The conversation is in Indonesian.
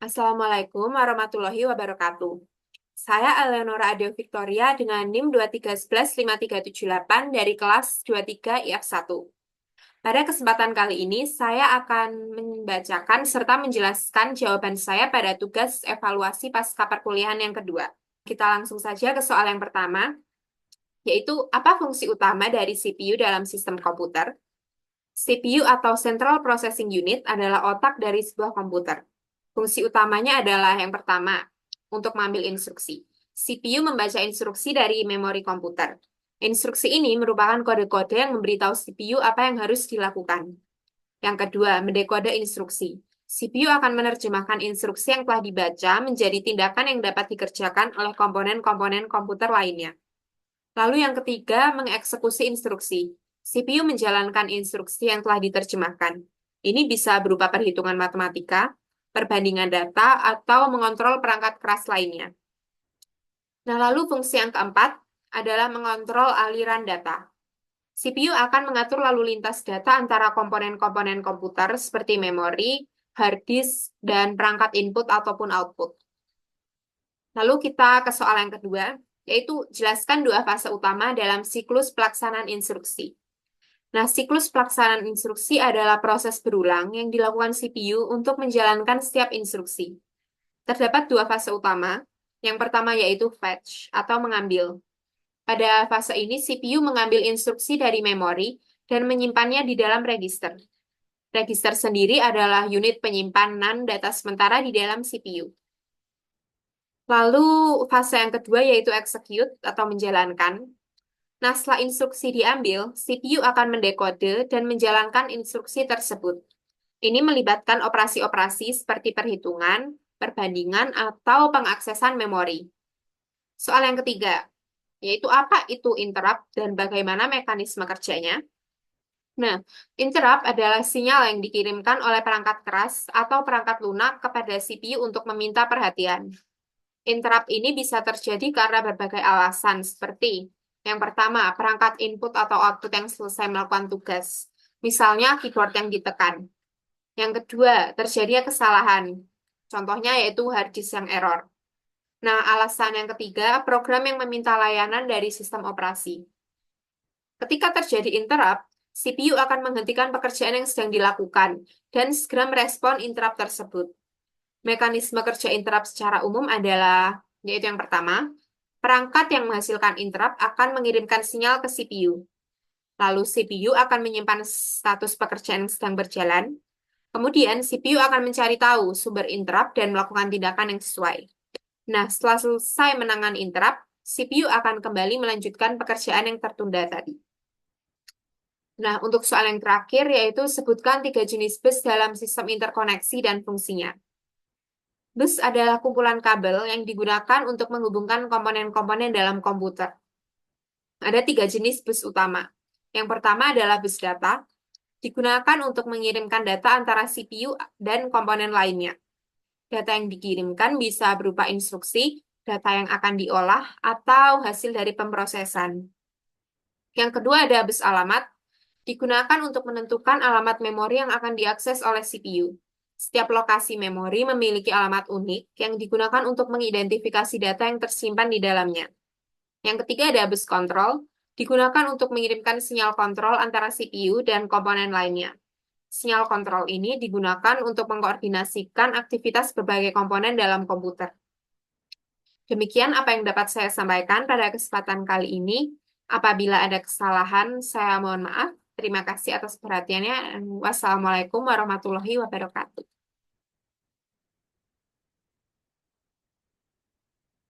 Assalamualaikum warahmatullahi wabarakatuh. Saya Eleonora Adeo Victoria dengan NIM 2311538 dari kelas 23 IF1. Pada kesempatan kali ini, saya akan membacakan serta menjelaskan jawaban saya pada tugas evaluasi pasca perkuliahan yang kedua. Kita langsung saja ke soal yang pertama, yaitu apa fungsi utama dari CPU dalam sistem komputer? CPU atau Central Processing Unit adalah otak dari sebuah komputer. Fungsi utamanya adalah yang pertama, untuk mengambil instruksi. CPU membaca instruksi dari memori komputer. Instruksi ini merupakan kode-kode yang memberitahu CPU apa yang harus dilakukan. Yang kedua, mendekode instruksi. CPU akan menerjemahkan instruksi yang telah dibaca menjadi tindakan yang dapat dikerjakan oleh komponen-komponen komputer lainnya. Lalu yang ketiga, mengeksekusi instruksi. CPU menjalankan instruksi yang telah diterjemahkan. Ini bisa berupa perhitungan matematika, perbandingan data, atau mengontrol perangkat keras lainnya. Nah, lalu fungsi yang keempat adalah mengontrol aliran data. CPU akan mengatur lalu lintas data antara komponen-komponen komputer seperti memori, hard disk, dan perangkat input ataupun output. Lalu kita ke soal yang kedua, yaitu jelaskan dua fase utama dalam siklus pelaksanaan instruksi. Nah, siklus pelaksanaan instruksi adalah proses berulang yang dilakukan CPU untuk menjalankan setiap instruksi. Terdapat dua fase utama. Yang pertama yaitu fetch atau mengambil. Pada fase ini, CPU mengambil instruksi dari memori dan menyimpannya di dalam register. Register sendiri adalah unit penyimpanan data sementara di dalam CPU. Lalu fase yang kedua yaitu execute atau menjalankan. Nah, setelah instruksi diambil, CPU akan mendekode dan menjalankan instruksi tersebut. Ini melibatkan operasi-operasi seperti perhitungan, perbandingan, atau pengaksesan memori. Soal yang ketiga, yaitu apa itu interrupt dan bagaimana mekanisme kerjanya. Nah, interrupt adalah sinyal yang dikirimkan oleh perangkat keras atau perangkat lunak kepada CPU untuk meminta perhatian. Interrupt ini bisa terjadi karena berbagai alasan, seperti yang pertama, perangkat input atau output yang selesai melakukan tugas. Misalnya, keyboard yang ditekan. Yang kedua, terjadinya kesalahan. Contohnya yaitu hard disk yang error. Nah, alasan yang ketiga, program yang meminta layanan dari sistem operasi. Ketika terjadi interrupt, CPU akan menghentikan pekerjaan yang sedang dilakukan dan segera merespon interrupt tersebut. Mekanisme kerja interrupt secara umum adalah, yaitu yang pertama, perangkat yang menghasilkan interrupt akan mengirimkan sinyal ke CPU. Lalu CPU akan menyimpan status pekerjaan yang sedang berjalan. Kemudian CPU akan mencari tahu sumber interrupt dan melakukan tindakan yang sesuai. Nah, setelah selesai menangani interrupt, CPU akan kembali melanjutkan pekerjaan yang tertunda tadi. Nah, untuk soal yang terakhir yaitu sebutkan 3 jenis bus dalam sistem interkoneksi dan fungsinya. Bus adalah kumpulan kabel yang digunakan untuk menghubungkan komponen-komponen dalam komputer. Ada 3 jenis bus utama. Yang pertama adalah bus data, digunakan untuk mengirimkan data antara CPU dan komponen lainnya. Data yang dikirimkan bisa berupa instruksi, data yang akan diolah, atau hasil dari pemrosesan. Yang kedua ada bus alamat, digunakan untuk menentukan alamat memori yang akan diakses oleh CPU. Setiap lokasi memori memiliki alamat unik yang digunakan untuk mengidentifikasi data yang tersimpan di dalamnya. Yang ketiga ada bus kontrol, digunakan untuk mengirimkan sinyal kontrol antara CPU dan komponen lainnya. Sinyal kontrol ini digunakan untuk mengkoordinasikan aktivitas berbagai komponen dalam komputer. Demikian apa yang dapat saya sampaikan pada kesempatan kali ini. Apabila ada kesalahan, saya mohon maaf. Terima kasih atas perhatiannya. Wassalamualaikum warahmatullahi wabarakatuh.